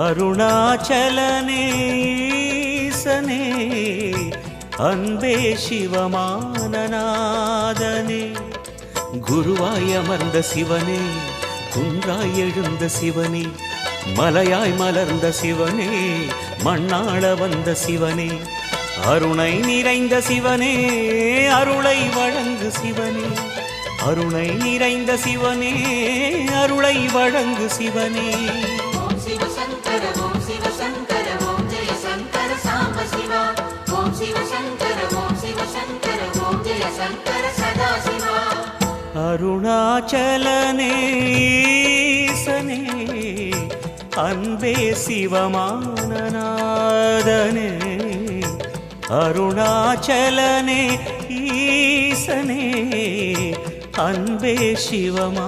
அருணாச்சலனே ஈசனே அன்பே சிவமானநாதனே குருவாய் அமர்ந்த சிவனே குன்றாய் எழுந்த சிவனே மலையாய் மலர்ந்த சிவனே மண்ணாள வந்த சிவனே அருணை நிறைந்த சிவனே அருளை வழங்கு சிவனே அருணை நிறைந்த சிவனே அருளை வழங்கு சிவனே ஓம் சிவ சங்கர ஓம் சிவ சங்கர ஓம் ஜெய சங்கர சாம்ப சிவா ஓம் சிவ சங்கர ஓம் சிவ சங்கர ஓம் ஜெய சங்கர சதா சிவா அருணாச்சலனே ஈசனே அன்பே சிவமானநாதனே அருணாச்சலனே ஈசனே அன்பே சிவமானநாதனே